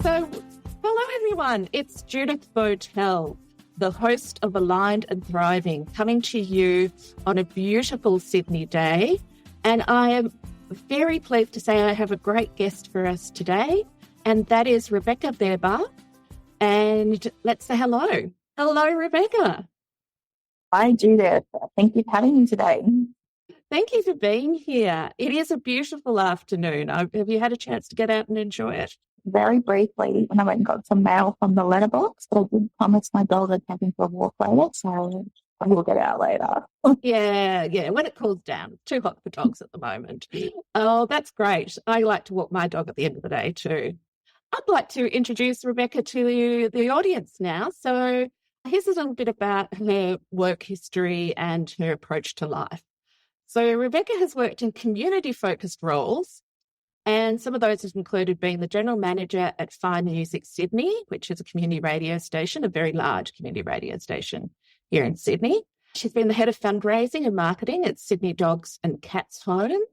So, hello everyone, it's Judith Bowtell, the host of Aligned and Thriving, coming to you on a beautiful Sydney day. And I am very pleased to say I have a great guest for us today, and that is Rebecca Beare. And let's say hello. Hello, Rebecca. Hi, Judith. Thank you for having me today. Thank you for being here. It is a beautiful afternoon. Have you had a chance to get out and enjoy it? Very briefly, when I went and got some mail from the letterbox, but I did promise my dog I'd take him for a walk later, so I will get out later. Yeah. When it cools down, it's too hot for dogs at the moment. Oh, that's great. I like to walk my dog at the end of the day too. I'd like to introduce Rebecca to the audience now. So here's a little bit about her work history and her approach to life. So Rebecca has worked in community-focused roles, and some of those have included being the general manager at Fine Music Sydney, which is a community radio station, a very large community radio station here in Sydney. She's been the head of fundraising and marketing at Sydney Dogs and Cats Home,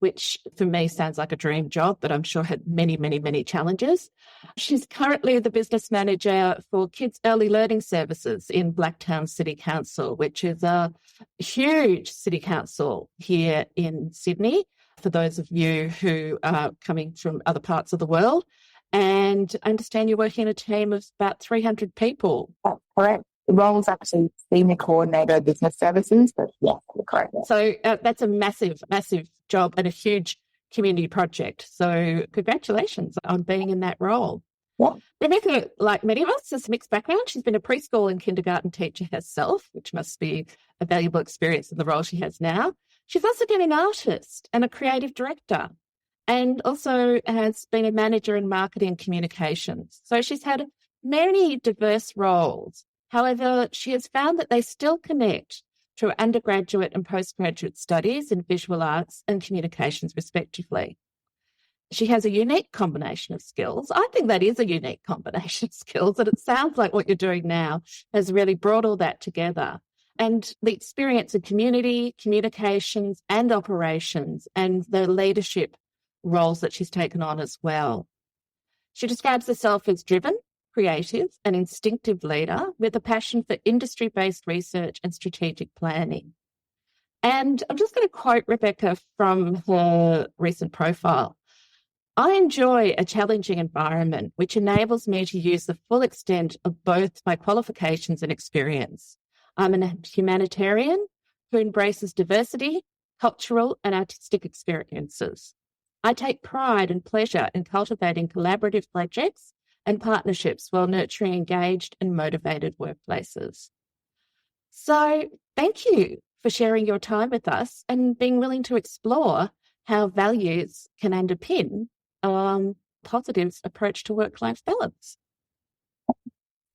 which for me sounds like a dream job, but I'm sure had many, many, many challenges. She's currently the business manager for Kids Early Learning Services in Blacktown City Council, which is a huge city council here in Sydney, for those of you who are coming from other parts of the world. And I understand you're working in a team of about 300 people. That's correct. The role is actually Senior Coordinator of Business Services, but yeah, you're correct. So that's a massive, massive job and a huge community project. So congratulations on being in that role. Yeah. Rebecca, like many of us, has a mixed background. She's been a preschool and kindergarten teacher herself, which must be a valuable experience in the role she has now. She's also been an artist and a creative director, and also has been a manager in marketing and communications. So she's had many diverse roles. However, she has found that they still connect to undergraduate and postgraduate studies in visual arts and communications, respectively. She has a unique combination of skills. I think that is a unique combination of skills, and it sounds like what you're doing now has really brought all that together. And the experience of community, communications and operations, and the leadership roles that she's taken on as well. She describes herself as driven, creative and instinctive leader with a passion for industry-based research and strategic planning. And I'm just going to quote Rebecca from her recent profile. I enjoy a challenging environment which enables me to use the full extent of both my qualifications and experience. I'm a humanitarian who embraces diversity, cultural and artistic experiences. I take pride and pleasure in cultivating collaborative projects and partnerships while nurturing engaged and motivated workplaces. So thank you for sharing your time with us and being willing to explore how values can underpin positive approach to work-life balance.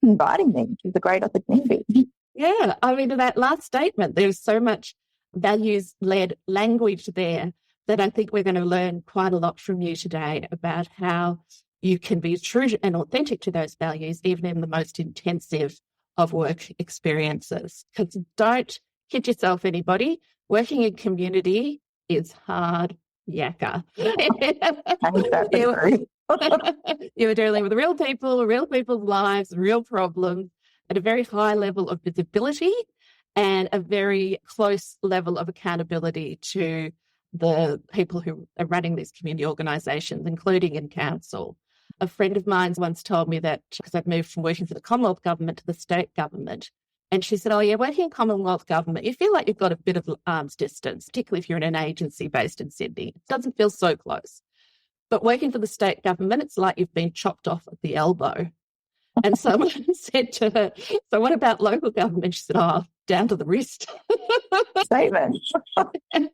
Inviting me is a great opportunity. Yeah, I mean, that last statement, there's so much values-led language there that I think we're going to learn quite a lot from you today about how you can be true and authentic to those values, even in the most intensive of work experiences. Because don't kid yourself, anybody, working in community is hard yakka. You're dealing with real people's lives, real problems, at a very high level of visibility and a very close level of accountability to the people who are running these community organisations, including in council. A friend of mine once told me that, because I'd moved from working for the Commonwealth government to the state government, and she said, oh yeah, working in Commonwealth government, you feel like you've got a bit of arm's distance, particularly if you're in an agency based in Sydney. It doesn't feel so close. But working for the state government, it's like you've been chopped off at the elbow. And someone said to her, so what about local government? She said, oh, down to the wrist. Statement.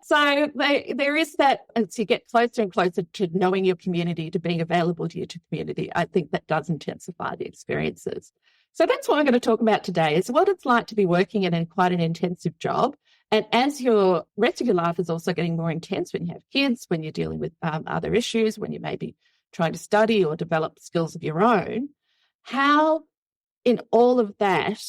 So there is that, as you get closer and closer to knowing your community, to being available to your community, I think that does intensify the experiences. So that's what we're going to talk about today, is what it's like to be working in quite an intensive job. And as your rest of your life is also getting more intense when you have kids, when you're dealing with other issues, when you may be trying to study or develop skills of your own, how in all of that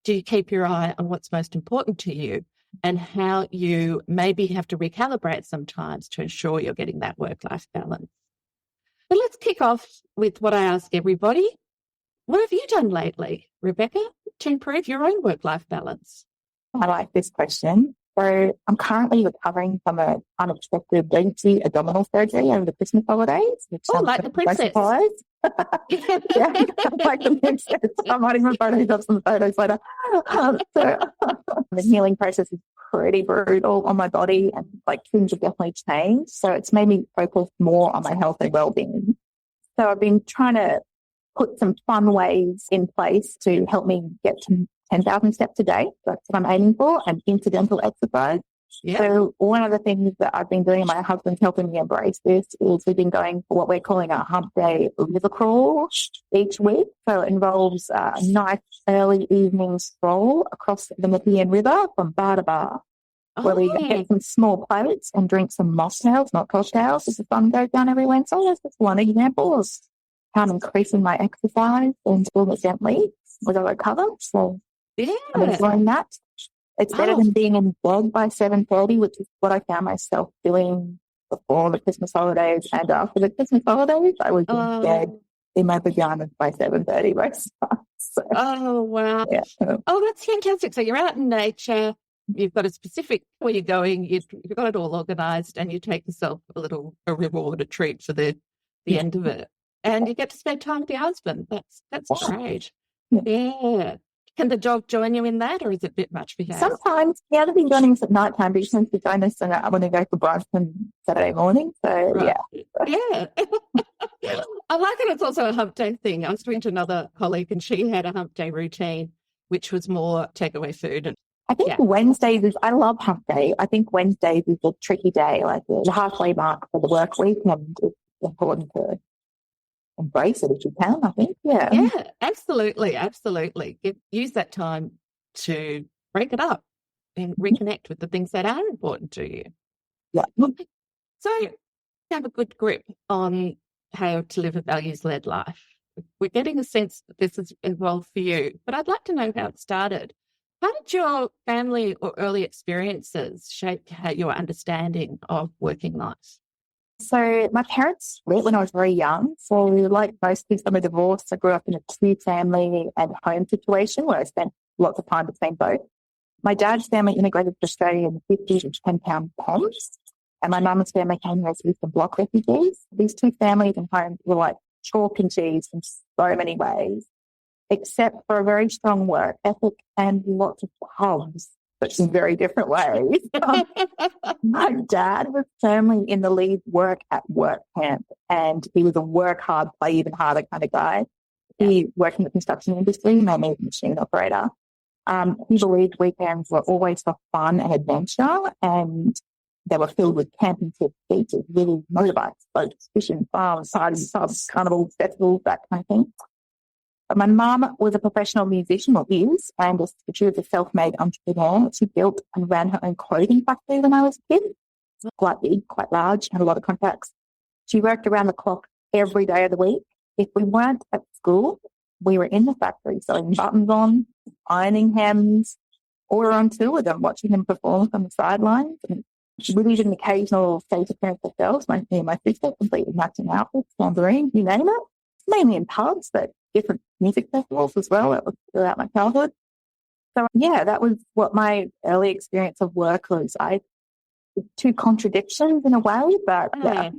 do you keep your eye on what's most important to you, and how you maybe have to recalibrate sometimes to ensure you're getting that work-life balance? But let's kick off with what I ask everybody. What have you done lately, Rebecca, to improve your own work-life balance? I like this question. So I'm currently recovering from an unexpected emergency abdominal surgery over the Christmas holidays, which Oh, sounds like the no princess. surprise. Yeah, like the princess. I might even Photoshop some photos later. The healing process is pretty brutal on my body, and like things have definitely changed. So it's made me focus more on my health and well-being. So I've been trying to put some fun ways in place to help me get to 10,000 steps a day. That's what I'm aiming for, and incidental exercise. Yeah. So one of the things that I've been doing, and my husband's helping me embrace this, is we've been going for what we're calling a hump day river crawl each week. So it involves a nice early evening stroll across the Nepean River from bar to bar, where we get some small plates and drink some mocktails, not cocktails, as the sun goes down every Wednesday. That's just one example of how I'm increasing my exercise and doing it gently as I recover. So yeah, I'm enjoying that. It's better than being in bed by 7:30, which is what I found myself doing before the Christmas holidays and after the Christmas holidays. I was in bed in my pajamas by 7:30 most times. So, oh, wow. yeah. Oh, that's fantastic. So you're out in nature. You've got a specific where you're going. You've got it all organised, and you take yourself a reward, a treat for the end of it, and you get to spend time with your husband. That's great. Yeah. Can the dog join you in that, or is it a bit much for you? Sometimes, yeah, they've been joining us at night time, but she tends to join us when I go for brunch on Saturday morning. So, right. Yeah. I like it. It's also a hump day thing. I was talking to another colleague, and she had a hump day routine, which was more takeaway food. And I think Wednesdays I love hump day. I think Wednesdays is a tricky day, like the halfway mark for the work week, and it's important to embrace it if you can, I think. Yeah, absolutely. Use that time to break it up and reconnect with the things that are important to you. Yeah. So you have a good grip on how to live a values-led life. We're getting a sense that this is involved for you, but I'd like to know how it started. How did your family or early experiences shape your understanding of working life? So my parents split when I was very young. So like most kids, I'm a divorce. I grew up in a two-family and home situation where I spent lots of time between both. My dad's family immigrated to Australia in the 50s and 10-pound pounds, and my mum's family came here as Eastern Bloc refugees. These two families and homes were like chalk and cheese in so many ways, except for a very strong work ethic and lots of pubs, but in very different ways. My dad was firmly in the lead work at work camp, and he was a work hard, play even harder kind of guy. He worked in the construction industry, mainly as a machine operator. He believed weekends were always for fun and adventure, and they were filled with camping trips, beaches, really motorbikes, boats, fishing, farms, parties, pubs, carnivals, festivals, that kind of thing. But my mum was a professional musician, or is, and she was a self-made entrepreneur. She built and ran her own clothing factory when I was a kid. Quite big, quite large, had a lot of contacts. She worked around the clock every day of the week. If we weren't at school, we were in the factory sewing buttons on, ironing hems, or we were on tour with them, watching them perform from the sidelines. And we did an occasional stage appearance ourselves, me and my sister, completely matching outfits, tambourine, you name it. Mainly in pubs, but different music festivals as well. That was throughout my childhood. So, yeah, that was what my early experience of work was. Two contradictions in a way, but yeah.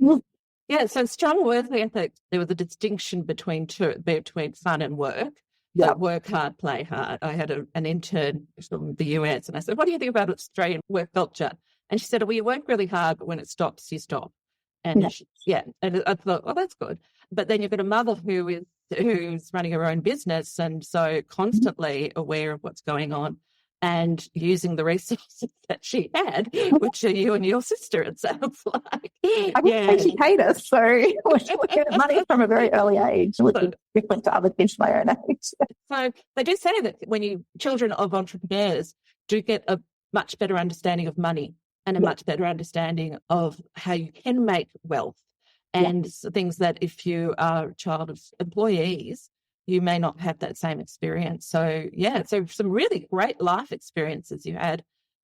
Yeah, so strong work ethic, there was a distinction between fun and work. Yeah. So work hard, play hard. I had an intern from the US, and I said, what do you think about Australian work culture? And she said, well, you work really hard, but when it stops, you stop. And and I thought, well, that's good. But then you've got a mother who's running her own business, and so constantly aware of what's going on and using the resources that she had, which are you and your sister, it sounds like. I wouldn't say she paid us, so we get money from a very early age, which is different to other kids my own age. So they do say that when children of entrepreneurs do get a much better understanding of money and a much better understanding of how you can make wealth and things that if you are a child of employees, you may not have that same experience. So, so some really great life experiences you had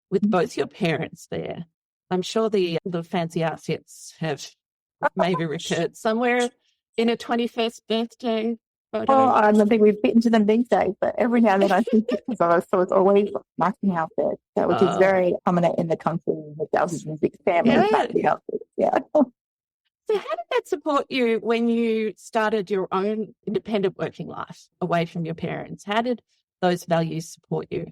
with both your parents there. I'm sure the fancy assets have maybe recurred somewhere in a 21st birthday photo? Oh, I don't think we've fit into them these days, but every now and then I see pictures of us, so it's always marketing outfit, which is very prominent in the country with our music family. Yeah. Marketing outfits, yeah. So how did that support you when you started your own independent working life away from your parents? How did those values support you?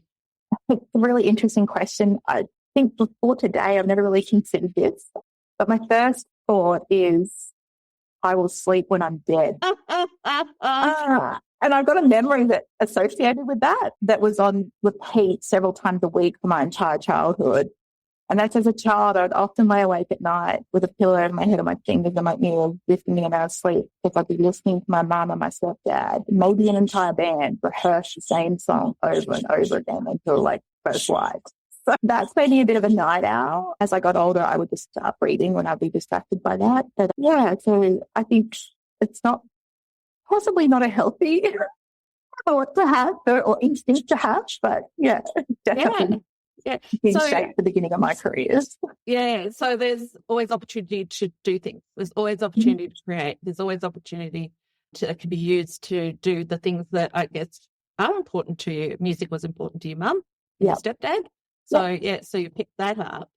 It's a really interesting question. I think before today, I've never really considered this, but my first thought is I will sleep when I'm dead. And I've got a memory that associated with that was on repeat several times a week for my entire childhood. And that's as a child, I'd often lay awake at night with a pillow over my head and my fingers and my ears lifting me out of sleep because I'd be listening to my mum and my stepdad, maybe an entire band, rehearse the same song over and over again until like first light. So that's made me a bit of a night owl. As I got older, I would just start reading when I'd be distracted by that. But yeah, so I think it's possibly not a healthy thought to have or instinct to have, but yeah, definitely. Yeah. In shape the beginning of my careers. Yeah. So there's always opportunity to do things. There's always opportunity to create. There's always opportunity that can be used to do the things that I guess are important to you. Music was important to your mum, your stepdad. So so you picked that up.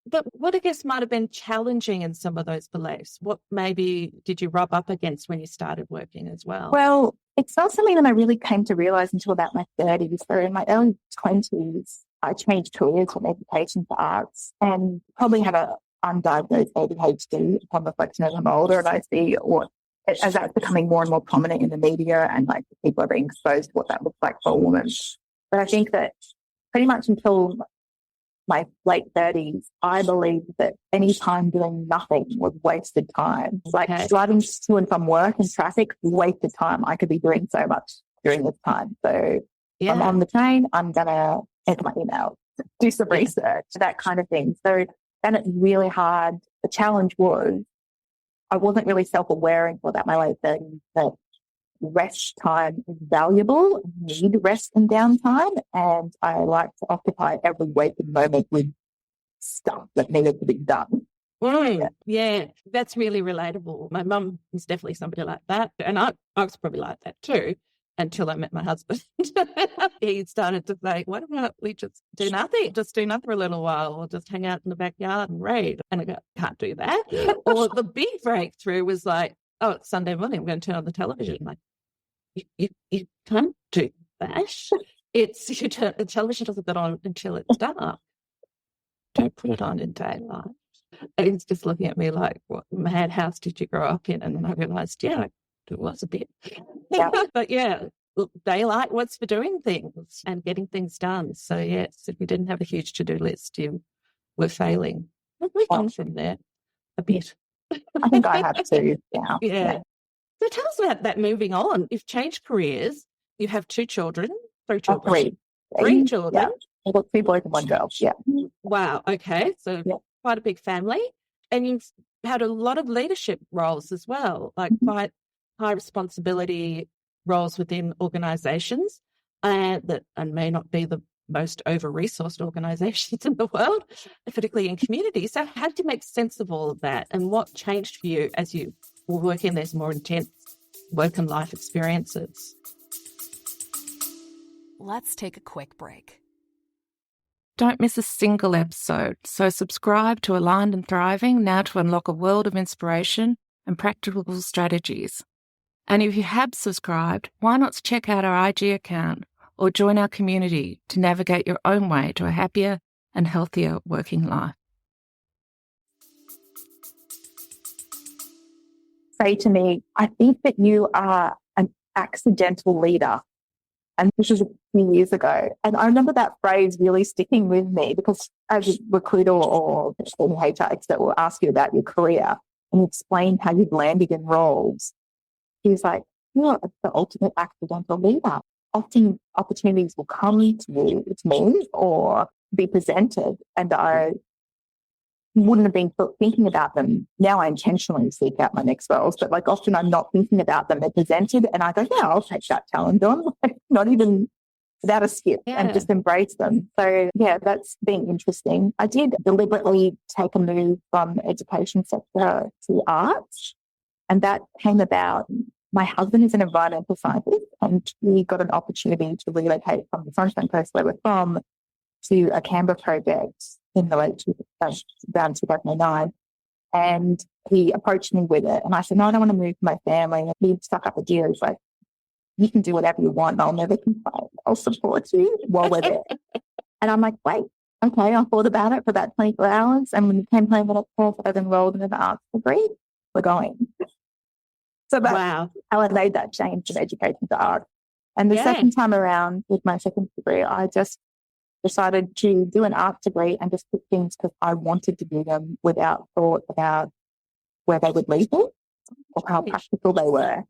But what I guess might have been challenging in some of those beliefs? What maybe did you rub up against when you started working as well? Well, it's not something that I really came to realize until about my 30s. So in my early 20s, I changed careers from education to arts and probably had an undiagnosed ADHD upon reflection as I'm older, and I see as that's becoming more and more prominent in the media and like people are being exposed to what that looks like for a woman. But I think that pretty much until my late 30s, I believed that any time doing nothing was wasted time. Like driving to and from work and traffic, wasted time. I could be doing so much during this time. So if I'm on the train, I'm going to enter my email, do some research, that kind of thing. So then it's really hard. The challenge was I wasn't really self-aware until about my late 30s that rest time is valuable. I need rest and downtime, and I like to occupy every waking moment with stuff that needed to be done. Yeah, that's really relatable. My mum is definitely somebody like that, and I was probably like that too until I met my husband. He started to say, why don't we just do nothing? Just do nothing for a little while or just hang out in the backyard and read. And I go, can't do that. Or the big breakthrough was like, oh, it's Sunday morning, I'm going to turn on the television. I'm like, you can't do that. The television doesn't get on until it's dark. Don't put it on in daylight. And he's just looking at me like, what madhouse did you grow up in? And then I realised, it was a bit. Yeah. But daylight was for doing things and getting things done. So yes, if you didn't have a huge to-do list, you were failing. We've gone from there a bit. I think I have too. Yeah. So tell us about that moving on. You've changed careers. You have 3 children. Three children. Yeah. I've got 3 boys and 1 girl. Yeah. Wow. Okay. So quite a big family. And you've had a lot of leadership roles as well, like quite high responsibility roles within organisations that may not be the most over-resourced organisations in the world, particularly in communities. So how did you make sense of all of that, and what changed for you as you were working these more intense work and life experiences? Let's take a quick break. Don't miss a single episode, so subscribe to Aligned and Thriving now to unlock a world of inspiration and practical strategies. And if you have subscribed, why not check out our IG account or join our community to navigate your own way to a happier and healthier working life. Say to me, I think that you are an accidental leader. And this was a few years ago. And I remember that phrase really sticking with me because as a recruiter or any HR expert will ask you about your career and explain how you've landed in roles. He was like, you're the ultimate accidental leader. Often opportunities will come to you, to me, or be presented, and I wouldn't have been thinking about them. Now I intentionally seek out my next roles, but like often I'm not thinking about them. They're presented and I go, yeah, I'll take that challenge on, like, not even without a skip and just embrace them. So yeah, that's been interesting. I did deliberately take a move from education sector to arts. And that came about. My husband is an environmental scientist, and we got an opportunity to relocate from the Sunshine Coast where we're from to a Canberra project in the late around 2009. And he approached me with it. And I said, no, I don't want to move my family. And he stuck up a deal. He's like, you can do whatever you want. I'll never complain. I'll support you while we're there. And I'm like, wait, okay. I thought about it for about 24 hours. And when we came home at a course, I was enrolled in an arts degree. We're going. So that's Wow. how I made that change from education to art. And the second time around with my second degree, I just decided to do an art degree and just pick things because I wanted to do them without thought about where they would lead me or how practical they were.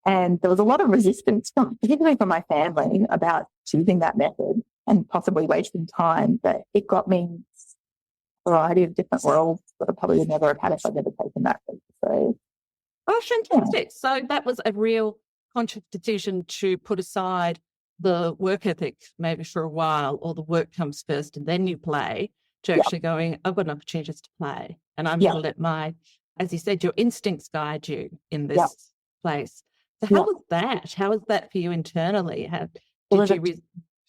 And there was a lot of resistance, particularly from my family, about choosing that method and possibly wasting time. But it got me a variety of different roles that I probably would never have had if I'd never taken that. So, fantastic. So that was a real conscious decision to put aside the work ethic maybe for a while, or the work comes first and then you play, to actually going, I've got an opportunity just to play. And I'm going to let my, as you said, your instincts guide you in this place. So how was that? How was that for you internally? How did you...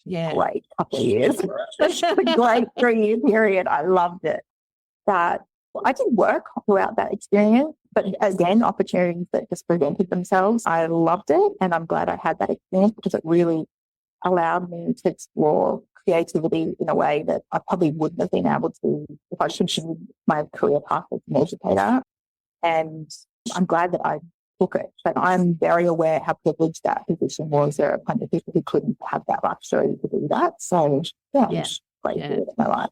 Great couple of years. A great 3-year period. I loved it. But I did work throughout that experience, but again, opportunities that just presented themselves. I loved it, and I'm glad I had that experience because it really allowed me to explore creativity in a way that I probably wouldn't have been able to if I should choose my career path as an educator. And I'm glad that I took it, but I'm very aware how privileged that position was. There are plenty of people who couldn't have that luxury to do that. So, it's great to do it in my life.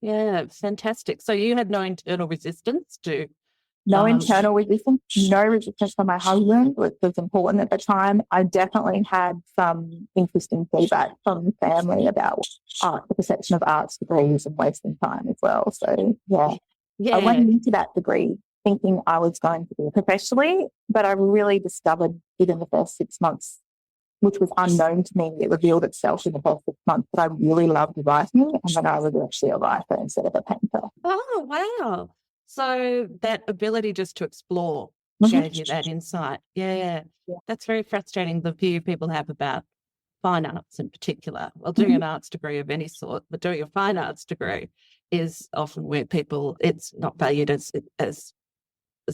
Yeah, fantastic. So you had no internal resistance to... No internal resistance, no resistance from my husband, which was important at the time. I definitely had some interesting feedback from family about the perception of arts degrees and wasting time as well. So, I went into that degree thinking I was going to do it professionally, but I really discovered within the first 6 months, which was unknown to me. It revealed itself in the first 6 months that I really loved writing and that I was actually a writer instead of a painter. Oh, wow. So that ability just to explore gave you that insight. Yeah. That's very frustrating, the view people have about fine arts in particular. Well, doing an arts degree of any sort, but doing a fine arts degree is often where people, it's not valued as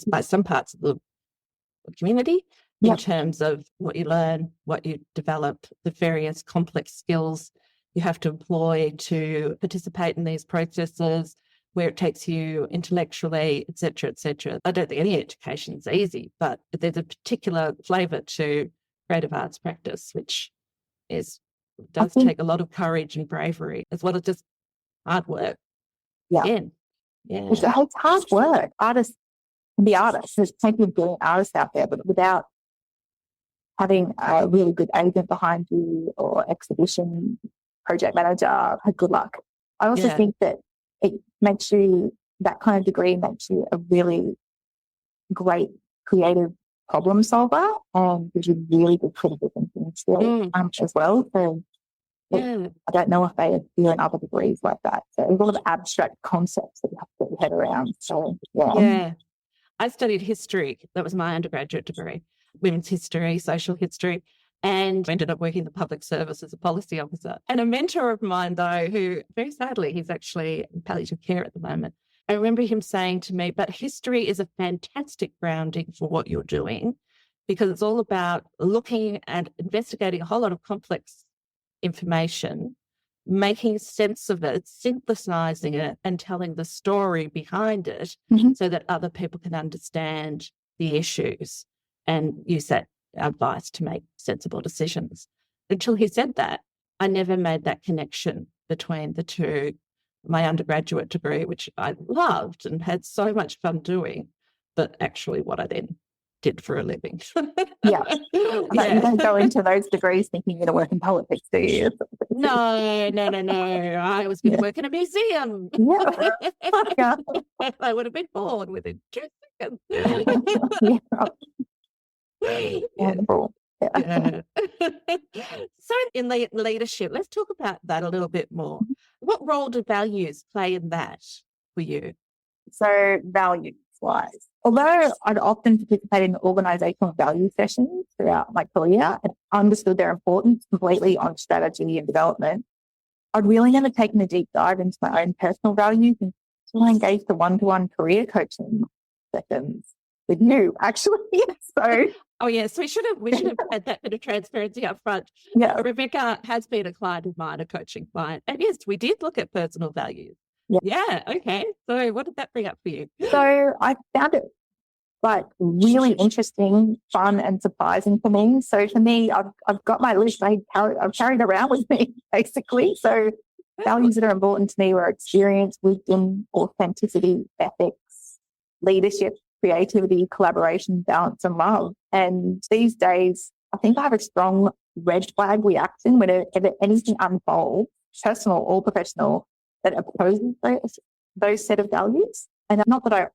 by some parts of the community in terms of what you learn, what you develop, the various complex skills you have to employ to participate in these processes, where it takes you intellectually, et cetera, et cetera. I don't think any education is easy, but there's a particular flavour to creative arts practice, which does take a lot of courage and bravery, as well as just hard work. Again. Yeah. It's hard work. Artists can be artists. There's plenty of brilliant artists out there, but without having a really good agent behind you or exhibition project manager, good luck. I also think that it makes you, that kind of degree makes you a really great creative problem solver and gives you really good critical thinking skills as well. So I don't know if they do in other degrees like that. So there's a lot of abstract concepts that you have to get your head around. So, I studied history. That was my undergraduate degree, women's history, social history, and ended up working in the public service as a policy officer. And a mentor of mine, though, who very sadly, he's actually in palliative care at the moment. I remember him saying to me, but history is a fantastic grounding for what you're doing, because it's all about looking and investigating a whole lot of complex information, making sense of it, synthesizing it, and telling the story behind it so that other people can understand the issues and use that advice to make sensible decisions. Until he said that, I never made that connection between the two. My undergraduate degree, which I loved and had so much fun doing, but actually what I then did for a living. You don't go into those degrees thinking you're going to work in politics, do you? No. I was going to work in a museum. I would have been bored within 2 seconds. So in leadership, let's talk about that a little bit more. What role do values play in that for you? So values. wise. Although I'd often participate in organizational value sessions throughout my career and understood their importance completely on strategy and development, I'd really never taken a deep dive into my own personal values until I engaged the one-to-one career coaching sessions with you, actually. So, oh yes, we should have had that bit of transparency up front. yeah, Rebecca has been a client of mine, a coaching client, and yes, we did look at personal values. Yeah. Okay. So, what did that bring up for you? So I found it really interesting, fun, and surprising for me. So for me, I've got my list. I've carried around with me basically. So values that are important to me were experience, wisdom, authenticity, ethics, leadership, creativity, collaboration, balance, and love. And these days, I think I have a strong red flag reaction whenever anything unfolds, personal or professional, that opposes those set of values. And not that I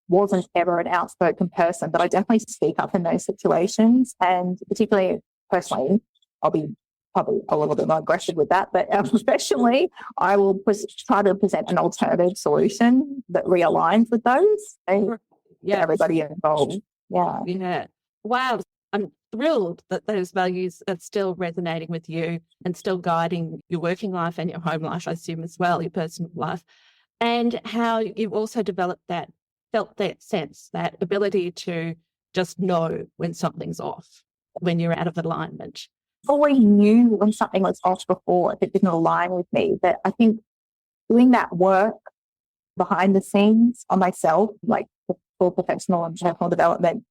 wasn't ever an outspoken person, but I definitely speak up in those situations. And particularly personally, I'll be probably a little bit more aggressive with that. But professionally, I will try to present an alternative solution that realigns with those. And get everybody involved. Yeah. Yeah. Wow. I'm thrilled that those values are still resonating with you and still guiding your working life and your home life, I assume, as well, your personal life, and how you've also felt that sense, that ability to just know when something's off, when you're out of alignment. I always knew when something was off before, if it didn't align with me. But I think doing that work behind the scenes on myself, like for professional and personal development,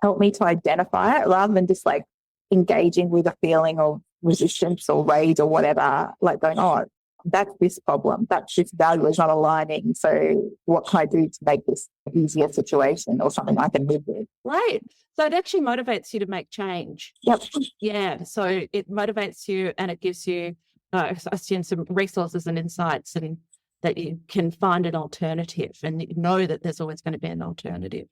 helped me to identify it rather than just like engaging with a feeling of resistance or rage or whatever, like going, oh, that's this problem, that's this value is not aligning. So what can I do to make this an easier situation or something I can live with? Right. So it actually motivates you to make change. Yep. Yeah. So it motivates you and it gives you, I assume, some resources and insights, and that you can find an alternative and you know that there's always going to be an alternative.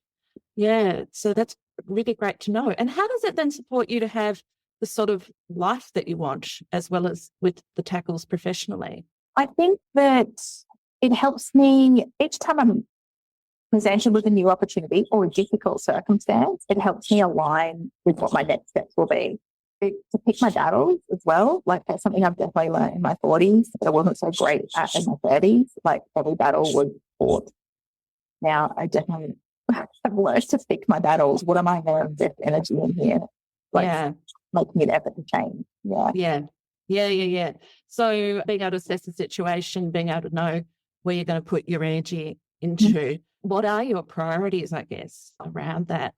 Yeah. So that's really great to know. And how does it then support you to have the sort of life that you want, as well as with the tackles professionally? I think that it helps me each time I'm presented with a new opportunity or a difficult circumstance, it helps me align with what my next steps will be. To pick my battles as well, like that's something I've definitely learned in my 40s, but I wasn't so great at in my 30s. Like every battle was fought. Now I definitely have learned to pick my battles. What am I going to invest energy in here? Like making an effort to change. Yeah. So being able to assess the situation, being able to know where you're going to put your energy into. What are your priorities, I guess, around that?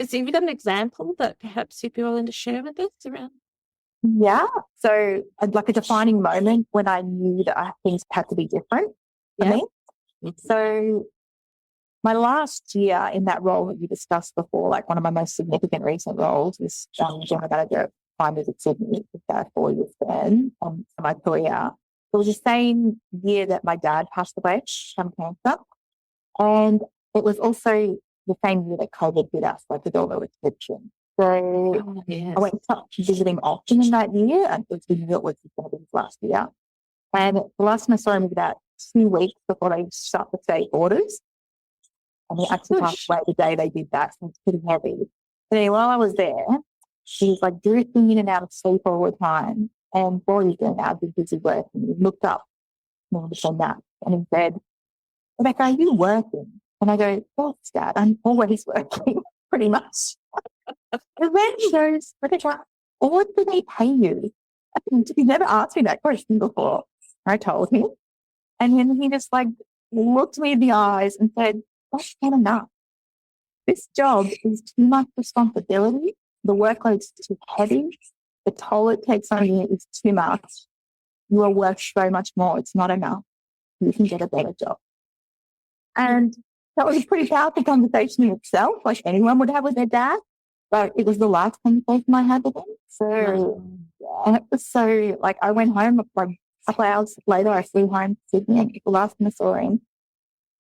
Have you got an example that perhaps you'd be willing to share with us around? Yeah. So like a defining moment when I knew that things had to be different for me. So my last year in that role that you discussed before, like one of my most significant recent roles was general manager at Primers at Sydney for about 4 years then for my career. It was the same year that my dad passed away from cancer. And it was also the same year that COVID hit us, like with all the restrictions. So I went to visit him often in that year, and we knew it was going to be his last year. And the last time I saw him was about 2 weeks before they shut the state borders. And he actually passed away the day they did that, so it's pretty heavy. But anyway, while I was there, he was like drifting in and out of sleep all the time. And while he was doing that, I'd be busy working. He looked up and he said, "Rebecca, are you working?" And I go, "Yes, Dad, I'm always working, pretty much." And then he goes, "Rebecca, what do they pay you?" He never asked me that question before. I told him. And then he just like looked me in the eyes and said, "That's not enough. This job is too much responsibility. The workload's too heavy. The toll it takes on you is too much. You are worth so much more. It's not enough. You can get a better job." And that was a pretty powerful conversation in itself, like anyone would have with their dad. But it was the last conversation I had with him. And it was so, like, I went home, like, a couple of hours later, I flew home to Sydney, and the last time I saw him.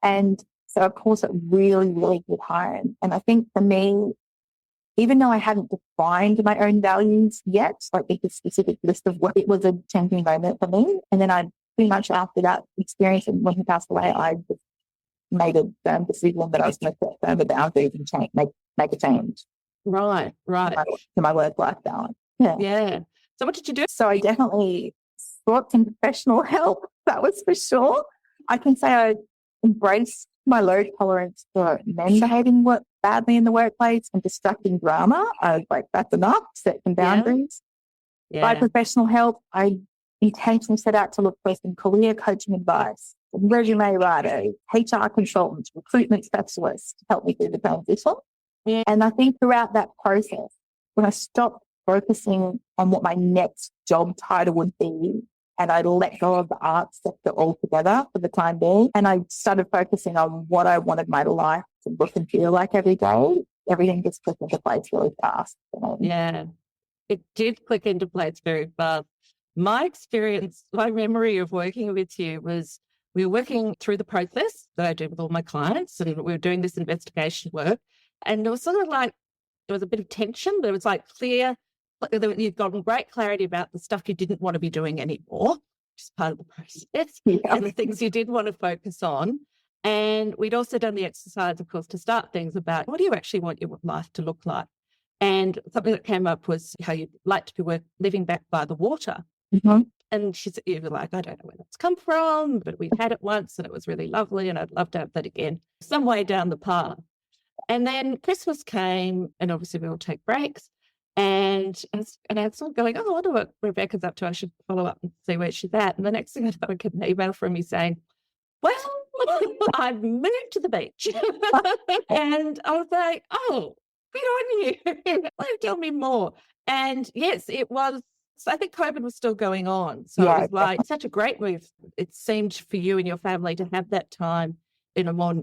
And so, of course, it really, really hit home. And I think for me, even though I hadn't defined my own values yet, like a specific list of what, it was a changing moment for me. And then I pretty much after that experience, and when he passed away, I just made a firm decision that I was going to set further boundaries and make a change Right. to my work-life balance. Yeah. Yeah. So what did you do? So I definitely sought some professional help. That was for sure. I can say I embraced my low tolerance for men behaving badly in the workplace and distracting drama. I was like, that's enough, set some boundaries. By professional help, I intentionally set out to look for some career coaching advice, resume writers, HR consultants, recruitment specialists to help me through the transition. Yeah. And I think throughout that process, when I stopped focusing on what my next job title would be, and I let go of the arts sector altogether for the time being, and I started focusing on what I wanted my life to look and feel like every day, everything just clicked into place really fast. Yeah, it did click into place very fast. My experience, my memory of working with you was we were working through the process that I do with all my clients, and we were doing this investigation work. And it was sort of like, there was a bit of tension. There was like clear, you'd gotten great clarity about the stuff you didn't want to be doing anymore, which is part of the process, and the things you did want to focus on. And we'd also done the exercise, of course, to start things about what do you actually want your life to look like? And something that came up was how you'd like to be living back by the water. Mm-hmm. And you were like, I don't know where that's come from, but we'd had it once and it was really lovely and I'd love to have that again, some way down the path. And then Christmas came and obviously we all take breaks. And I was sort of going, I wonder what Rebecca's up to. I should follow up and see where she's at. And the next thing I thought, I get an email from me saying, well, I've moved to the beach. And I was like, oh, good on you. Tell me more. And yes, it was, so I think COVID was still going on. So it was like such a great move. It seemed for you and your family to have that time in a more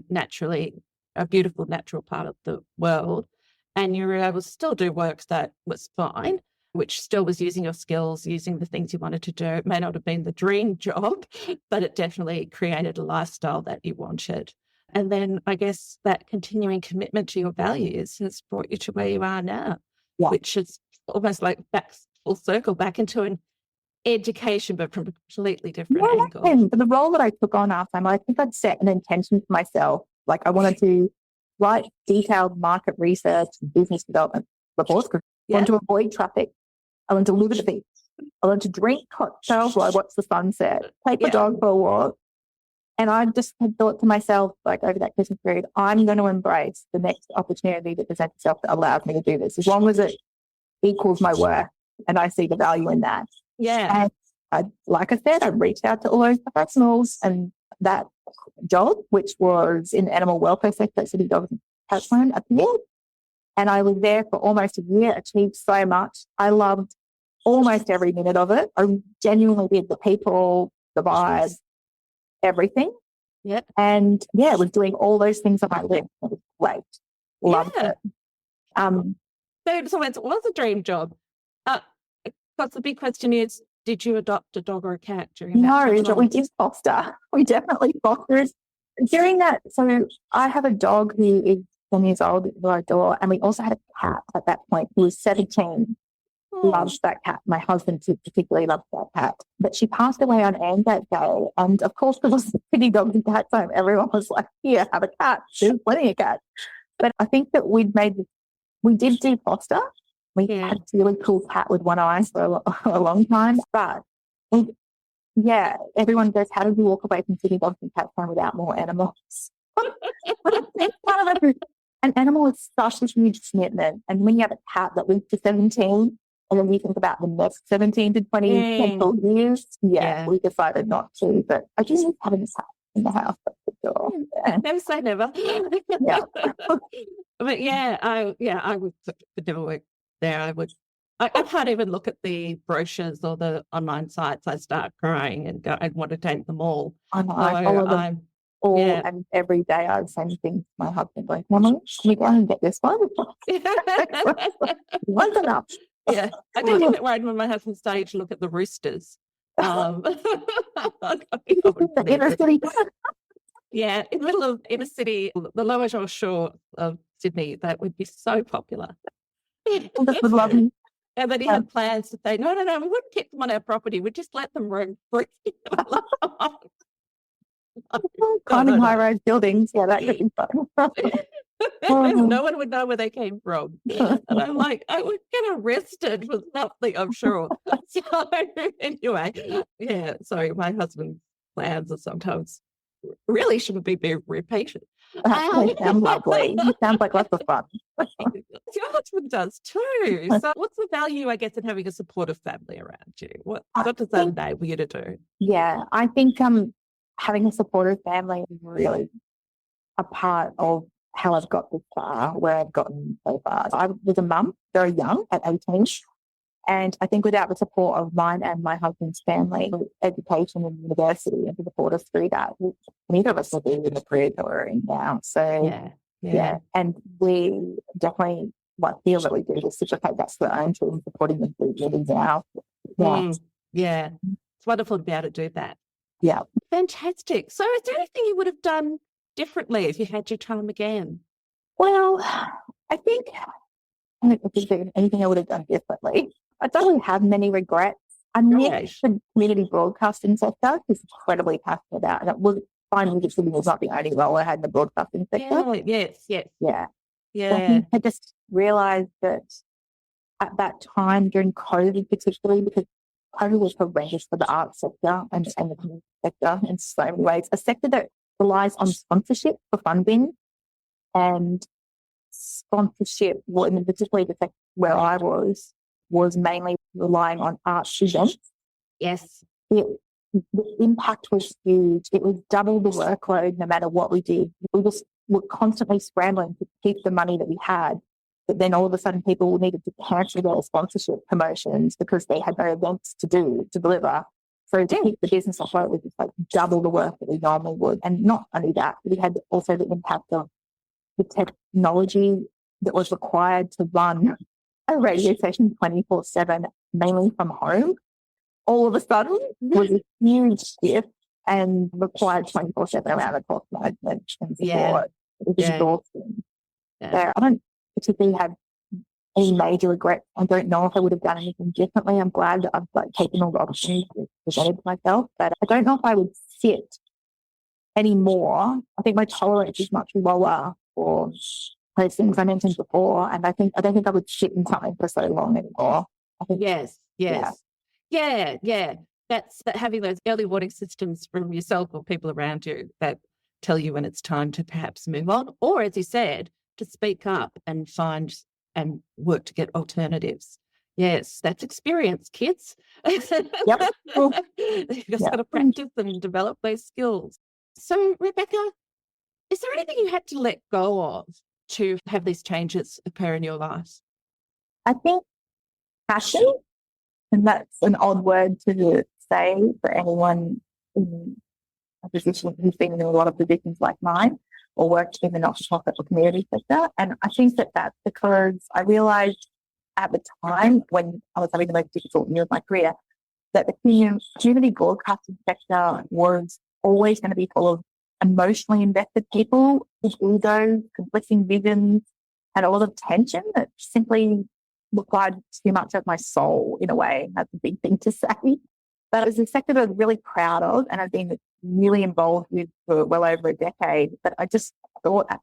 a beautiful natural part of the world. And you were able to still do work that was fine, which still was using your skills, using the things you wanted to do. It may not have been the dream job, but it definitely created a lifestyle that you wanted. And then I guess that continuing commitment to your values has brought you to where you are now, which is almost like back full circle, back into an education, but from a completely different angle. And the role that I took on after, I think I'd set an intention for myself. Like I wanted to write detailed market research and business development reports because I wanted to avoid traffic. I wanted to live at the beach. I wanted to drink cocktails while I watched the sunset, take the dog for a walk. And I just had thought to myself, like over that Christmas period, I'm going to embrace the next opportunity that presents itself that allows me to do this, as long as it equals my work and I see the value in that. Yeah. And like I said, I reached out to all those professionals, and that job, which was in the animal welfare sector, City Dogs and Cats Home, appeared. And I was there for almost a year, achieved so much. I loved almost every minute of it. I genuinely did the people, the vibe, everything. Yep. And was doing all those things on my list. It was great. Loved it. So it was a dream job. But the big question is, did you adopt a dog or a cat during that time? No, but we did foster. We definitely fostered. During that, so I have a dog who is 10 years old, who I adore, and we also had a cat at that point who was 17. Loves that cat. My husband particularly loves that cat. But she passed away on Anzac that day. And of course, because of the City Dogs and Cats Home, everyone was like, here, have a cat. There's plenty of cats. But I think that we did do foster. We had a really cool cat with one eye for a long time. But everyone goes, how did you walk away from City Dogs and Cats Home without more animals? An animal is such a huge commitment. And when you have a cat that lives to 17, and then you think about the next 17 to 20 potential years, we decided not to. But I just love having a cat in the house. That's for sure. Yeah. Never say never. But I would never work there. I can't even look at the brochures or the online sites. I start crying and go, I want to take them all. I know. I follow them all, and every day I send things to my husband, like, Mama, can we go and get this one? One's enough. Yeah, I did get worried when my husband started to look at the roosters. The inner city. Yeah, in the middle of inner city, the lower shore of Sydney, that would be so popular. That would love me. And then he had plans to say, no, we wouldn't keep them on our property. We'd just let them roam free. Climbing high-rise buildings. Yeah, that could be fun. No one would know where they came from. And I'm like, I would get arrested for something, I'm sure. So anyway, yeah, sorry, my husband's plans are sometimes really shouldn't be very patient. They sound lovely. It sounds like lots of fun. Your husband does too. So what's the value, I guess, in having a supportive family around you? What does that enable you to do? Yeah, I think having a supportive family is really a part of how I've got this far, where I've gotten so far. I was a mum very young at 18. And I think without the support of mine and my husband's family, education and university, and to support us through that, neither of us would be in the career that we're in now. So, yeah. And we definitely feel that we do reciprocate that to our own children, supporting them through really now. Yeah. It's wonderful to be able to do that. Yeah. Fantastic. So is there anything you would have done differently if you had your time again? Well, I think anything I would have done differently. I don't really have many regrets. I miss the community broadcasting sector. It's incredibly passionate about, and it was fine. Music was not the only role I had in the broadcasting sector. Yes. Yeah. So I think I just realised that at that time during COVID, particularly because COVID was horrendous for the arts sector and the community sector in so many ways. A sector that relies on sponsorship for funding, and sponsorship, particularly the sector where I was mainly relying on arts events. Yes. The impact was huge. It was double the workload no matter what we did. We were constantly scrambling to keep the money that we had, but then all of a sudden people needed to cancel their sponsorship promotions because they had no events to deliver. So to keep the business afloat was just double the work that we normally would. And not only that, we had also the impact of the technology that was required to run a radio station 24/7, mainly from home, all of a sudden was a huge shift and required 24/7 around the clock management and support. It was exhausting. So I don't particularly have any major regrets. I don't know if I would have done anything differently. I'm glad that I've taken all the opportunities presented to myself, but I don't know if I would sit anymore. I think my tolerance is much lower for those things I mentioned before, and I don't think I would sit in something for so long anymore. I think, That's that, having those early warning systems from yourself or people around you that tell you when it's time to perhaps move on, or as you said, to speak up and find and work to get alternatives. Yes, that's experience, kids. Yep. You've just got to practice and develop those skills. So, Rebecca, is there anything you had to let go of to have these changes occur in your life? I think passion, and that's an odd word to say for anyone in a position who's been in a lot of positions like mine or worked in the not-for-profit or community sector. And I think that's because I realised at the time when I was having the most difficult year of my career that the community broadcasting sector was always going to be full of emotionally invested people with egos, conflicting visions, and a lot of tension that simply required too much of my soul in a way. That's a big thing to say. But it was a sector that I'm really proud of and I've been really involved with for well over a decade. But I just thought at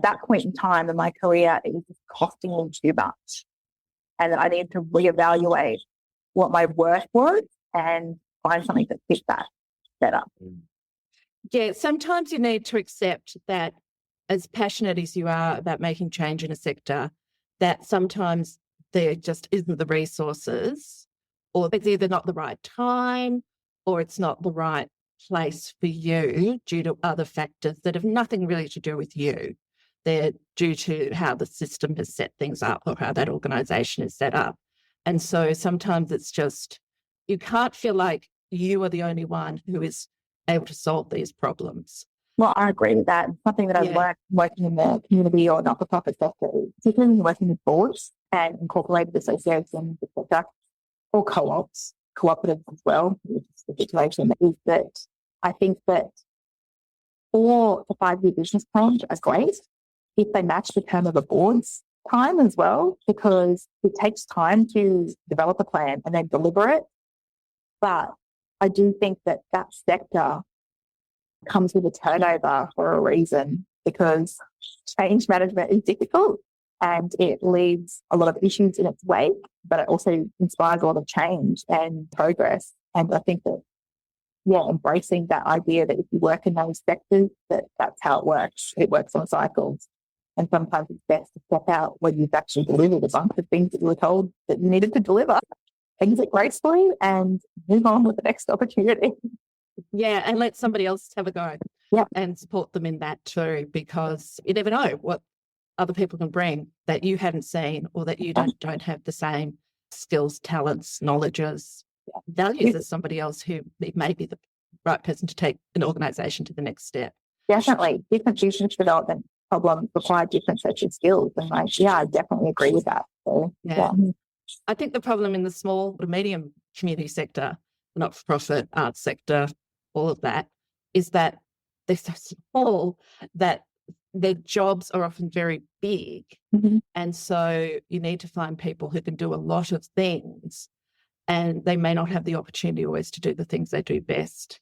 that point in time in my career, it was just costing me too much. And that I needed to reevaluate what my worth was and find something that fit that better. Yeah, sometimes you need to accept that as passionate as you are about making change in a sector, that sometimes there just isn't the resources, or it's either not the right time or it's not the right place for you due to other factors that have nothing really to do with you. They're due to how the system has set things up or how that organisation is set up. And so sometimes it's just, you can't feel like you are the only one who is able to solve these problems. Well, I agree with that. It's something that I've learned working in the community or not-for-profit sector, particularly working with boards and incorporated associations, etc., or co-ops, cooperatives as well, which is the situation, is that I think that 4 to 5 year business plans are great if they match the term of a board's time as well, because it takes time to develop a plan and then deliver it. But I do think that sector comes with a turnover for a reason, because change management is difficult and it leaves a lot of issues in its wake, but it also inspires a lot of change and progress. And I think that, embracing that idea that if you work in those sectors, that's how it works. It works on cycles. And sometimes it's best to step out when you've actually delivered a bunch of things that you were told that you needed to deliver, exit gracefully and move on with the next opportunity. Yeah, and let somebody else have a go. Yeah. And support them in that too, because you never know what other people can bring that you haven't seen or that you don't have the same skills, talents, knowledges, values as somebody else who may be the right person to take an organisation to the next step. Definitely. Different business development problems require different sets of skills. And I definitely agree with that. So, yeah. I think the problem in the small to medium community sector, not-for-profit, arts sector, all of that, is that they're so small that their jobs are often very big. Mm-hmm. And so you need to find people who can do a lot of things, and they may not have the opportunity always to do the things they do best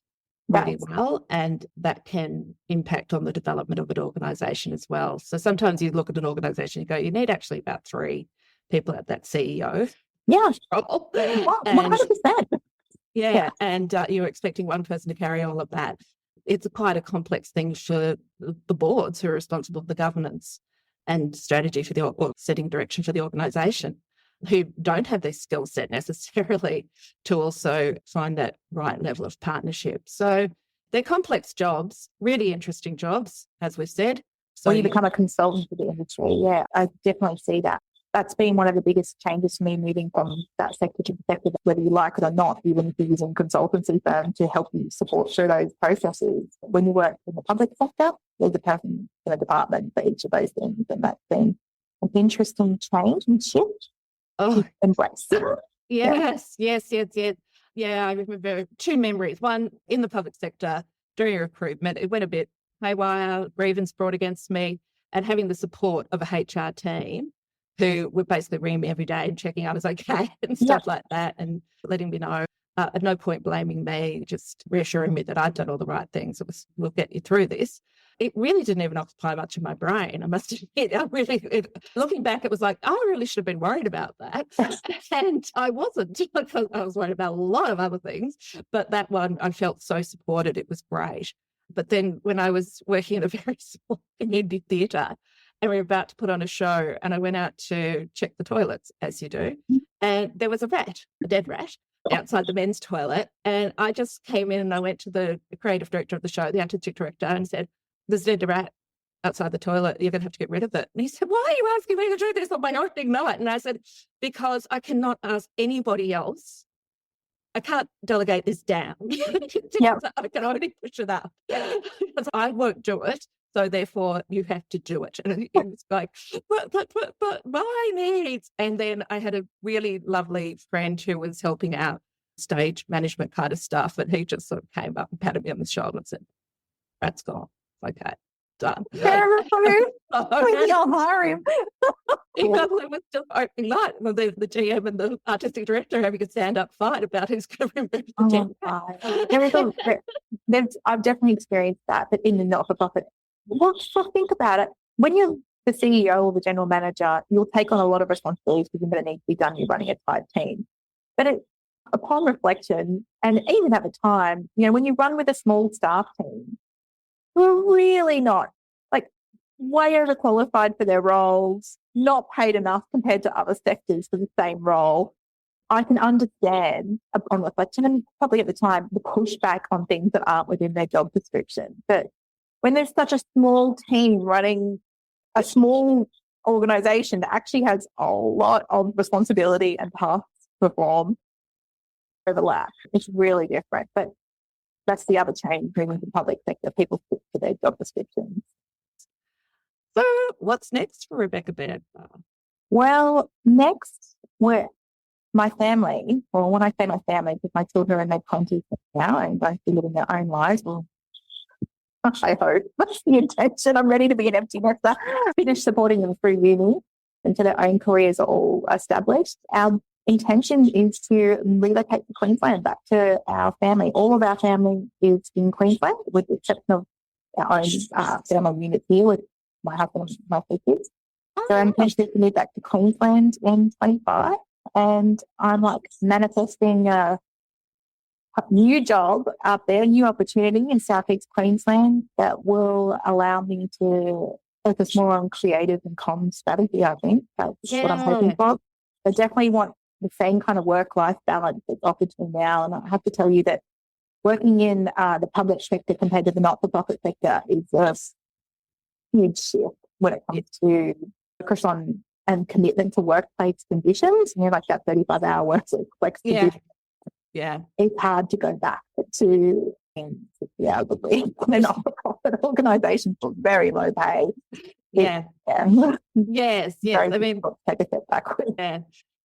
really well, and that can impact on the development of an organisation as well. So sometimes you look at an organisation and go, you need actually about 3 people at that CEO role. 100%. And you're expecting one person to carry all of that. It's quite a complex thing for the boards who are responsible for the governance and strategy for or setting direction for the organisation, who don't have this skill set necessarily to also find that right level of partnership. So they're complex jobs, really interesting jobs, as we've said. So when you become a consultant for the industry, I definitely see that. That's been one of the biggest changes for me, moving from that sector to the sector, whether you like it or not, even if you're using consultancy firm to help you support through those processes. When you work in the public sector, there's a person in a department for each of those things, and that's been an interesting change and shift. Oh, embrace. Yes. Yeah, I remember 2 memories. One, in the public sector, during recruitment, it went a bit haywire, grievance brought against me, and having the support of a HR team who would basically ring me every day and checking I was okay and stuff like that, and letting me know, at no point blaming me, just reassuring me that I'd done all the right things. It was, we'll get you through this. It really didn't even occupy much of my brain, I must admit. Looking back, it was like, I really should have been worried about that. And I wasn't, because I was worried about a lot of other things. But that one, I felt so supported. It was great. But then when I was working in a very small community theatre, and we were about to put on a show, and I went out to check the toilets, as you do, and there was a dead rat, outside the men's toilet. And I just came in and I went to the creative director of the show, the artistic director, and said, there's a dead rat outside the toilet. You're going to have to get rid of it. And he said, why are you asking me to do this on my opening night? And I said, because I cannot ask anybody else. I can't delegate this down. I can only push it up. Because I won't do it. So therefore, you have to do it. And he was like, but my needs. And then I had a really lovely friend who was helping out stage management kind of stuff. And he just sort of came up and patted me on the shoulder and said, rat's gone. Okay, done. We don't hire him. It was just opening night. The GM and the artistic director having a stand-up fight about who's going to remove the I've definitely experienced that, but in the not-for-profit. Well, just think about it. When you're the CEO or the general manager, you'll take on a lot of responsibilities because you're going to need to be done. You're running a tight team. But upon reflection, and even at the time, when you run with a small staff team, we're really not, way overqualified for their roles, not paid enough compared to other sectors for the same role. I can understand upon reflection, and probably at the time, the pushback on things that aren't within their job description. But when there's such a small team running a small organisation that actually has a lot of responsibility and tasks to perform, overlap, it's really different. But that's the other change moving to the public sector. People stick to their job descriptions. So what's next for Rebecca Beare? Well, next, my family, or when I say my family, because my children are in their 20s now and both living their own lives. Well, I hope that's the intention. I'm ready to be an empty nester. Finish supporting them through uni until their own careers are all established. Our intention is to relocate to Queensland, back to our family. All of our family is in Queensland, with the exception of our own family unit here with my husband and my 2 kids. Oh, So I'm potentially to move back to Queensland in 25, and I'm like manifesting a new job up there, a new opportunity in southeast Queensland that will allow me to focus more on creative and comms strategy. I think that's what I'm hoping for. I definitely want the same kind of work-life balance that's offered to me now, and I have to tell you that working in the public sector compared to the not-for-profit sector is a huge shift when it comes to focus on and commitment to workplace conditions. You know, like that 35-hour work week, flexibility. Yeah. It's hard to go back to 60 hours a week. They're not-for-profit organisations for very low pay. Yeah. Yes. I mean, take a step backwards. Yeah.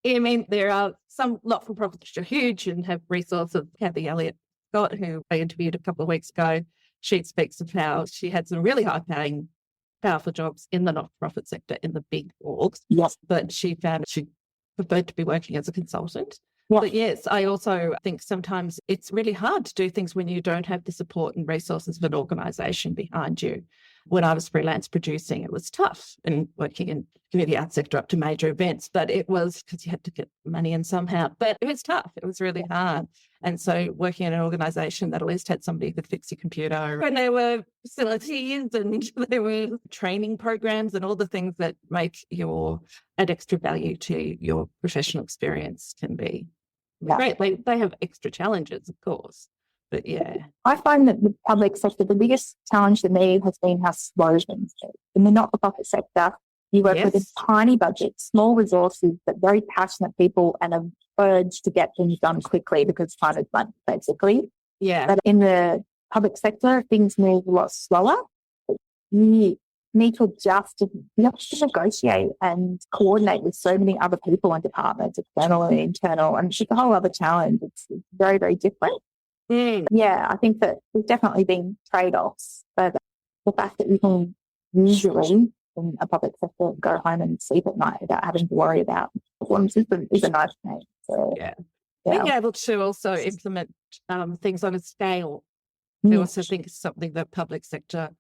I mean, there are some not-for-profits which are huge and have resources. Kathy Elliott-Scott, who I interviewed a couple of weeks ago, she speaks of how she had some really high-paying, powerful jobs in the not-for-profit sector in the big orgs. Yes. But she found she preferred to be working as a consultant. Yeah. But yes, I also think sometimes it's really hard to do things when you don't have the support and resources of an organisation behind you. When I was freelance producing, it was tough and working in community arts sector up to major events, but it was because you had to get money in somehow. But it was tough. It was really hard. And so working in an organisation that at least had somebody who could fix your computer, and there were facilities and there were training programs and all the things that make add extra value to your professional experience can be great. They have extra challenges, of course. But yeah. I find that the public sector, the biggest challenge to me has been how slow things go. In the not-for-profit sector, you work with a tiny budget, small resources, but very passionate people and an urge to get things done quickly because time is money, basically. Yeah. But in the public sector, things move a lot slower. You need to adjust, you have to negotiate and coordinate with so many other people and departments, external and internal, and it's a whole other challenge. It's very, very different. Yeah, I think that there's definitely been trade-offs, but the fact that you can usually in a public sector go home and sleep at night without having to worry about problems is a nice thing. So, being able to also implement things on a scale, I also think is something that public sector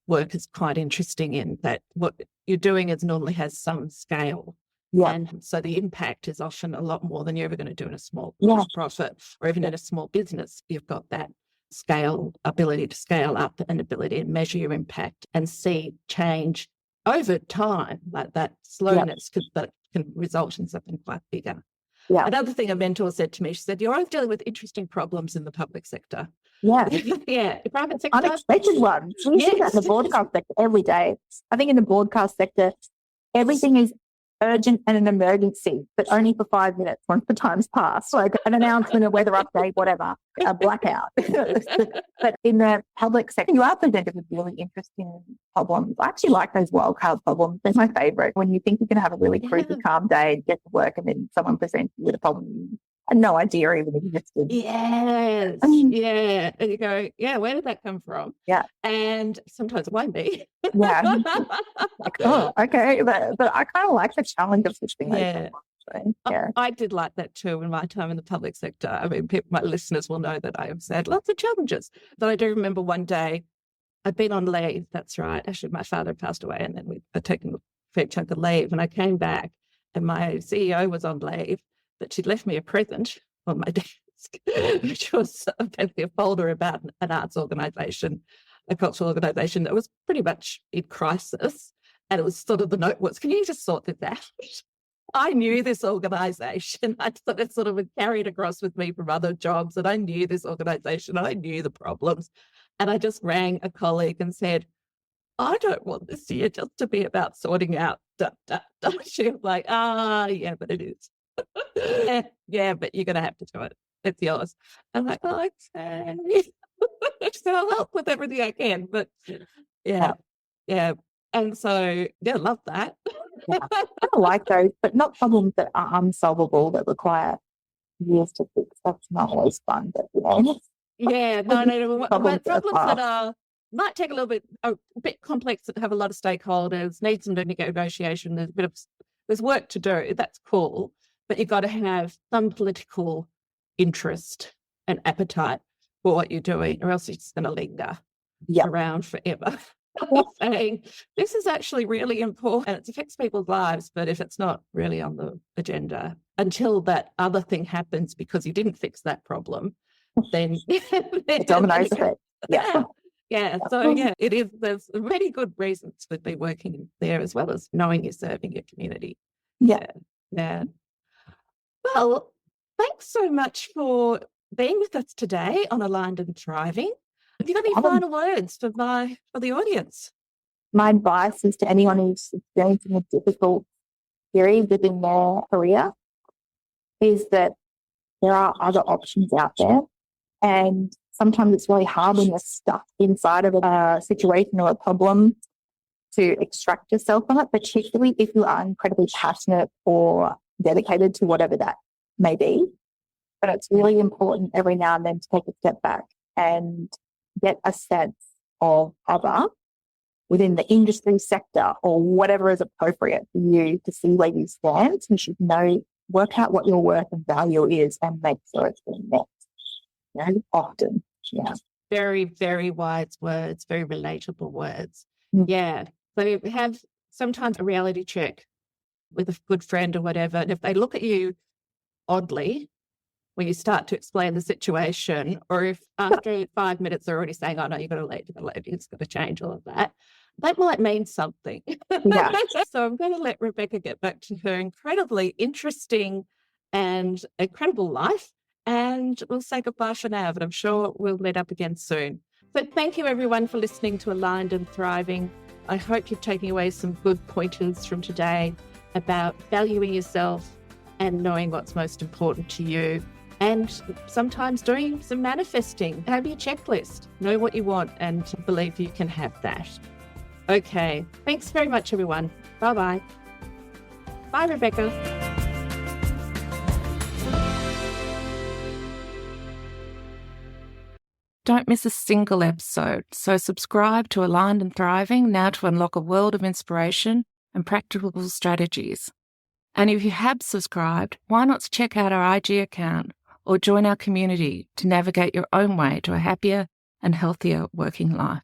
work is quite interesting in, that what you're doing normally has some scale. Yeah. And so the impact is often a lot more than you're ever going to do in a small profit or even in a small business. You've got that ability to scale up and ability to measure your impact and see change over time, like that slowness that can result in something quite bigger. Yeah. Another thing a mentor said to me, she said, you're always dealing with interesting problems in the public sector. Yeah. The private sector. Unexpected ones. We see that in the broadcast sector every day. I think in the broadcast sector, everything is urgent and an emergency, but only for 5 minutes once the time's passed, like an announcement, a weather update, whatever, a blackout. But in the public sector, you are presented with really interesting problems. I actually like those wildcard problems. They're my favourite. When you think you're going to have a really creepy, calm day, get to work, and then someone presents you with a problem you had no idea even existed. Yes. Yeah. And you go, where did that come from? Yeah. And sometimes it won't be. Yeah. Like, oh, okay. But I kind of like the challenge of switching those problems. So, I did like that too in my time in the public sector. I mean, my listeners will know that I have had lots of challenges. But I do remember one day I'd been on leave. That's right. Actually, my father had passed away and then we had taken a fair chunk of leave. And I came back and my CEO was on leave, but she'd left me a present on my desk, which was apparently a folder about an arts organisation, a cultural organisation that was pretty much in crisis. And it was sort of the note was, can you just sort this out? I knew this organisation. I sort of carried across with me from other jobs, and I knew this organisation. I knew the problems. And I just rang a colleague and said, I don't want this year just to be about sorting out. She was like, yeah, but it is. yeah, but you're going to have to do it. It's yours. I'm like, okay. So I'll help with everything I can. But yeah. And so, love that. I like those, but not problems that are unsolvable that require years to fix. That's not always fun, but Yeah, no. Problems that might take a bit complex, that have a lot of stakeholders, need some negotiation. There's work to do. That's cool, but you've got to have some political interest and appetite for what you're doing, or else it's just going to linger around forever. saying, this is actually really important and it affects people's lives, but if it's not really on the agenda until that other thing happens because you didn't fix that problem, then The dominoes effect. Yeah. Yeah, so yeah, it is. There's many good reasons to be working there as well as knowing you're serving your community. Yeah. Yeah. Well, thanks so much for being with us today on Aligned and Thriving. Have you got any final words for the audience? My advice is to anyone who's experiencing a difficult period within their career is that there are other options out there. And sometimes it's really hard when you're stuck inside of a situation or a problem to extract yourself from it, particularly if you are incredibly passionate or dedicated to whatever that may be. But it's really important every now and then to take a step back and get a sense of other within the industry sector or whatever is appropriate for you to see where you stand. You should work out what your worth and value is and make sure it's being met. Often. Yeah. Very, very wise words, very relatable words. Mm. Yeah. So you have sometimes a reality check with a good friend or whatever. And if they look at you oddly when you start to explain the situation, or if after 5 minutes they're already saying, oh no, you've got to leave, it's got to change all of that, that might mean something. Yeah. So I'm going to let Rebecca get back to her incredibly interesting and incredible life. And we'll say goodbye for now, but I'm sure we'll meet up again soon. So thank you everyone for listening to Aligned and Thriving. I hope you're taking away some good pointers from today about valuing yourself and knowing what's most important to you. And sometimes doing some manifesting. Have your checklist, know what you want and believe you can have that. Okay, thanks very much everyone. Bye-bye. Bye Rebecca. Don't miss a single episode, so subscribe to Aligned and Thriving now to unlock a world of inspiration and practical strategies. And if you have subscribed, why not check out our IG account or join our community to navigate your own way to a happier and healthier working life?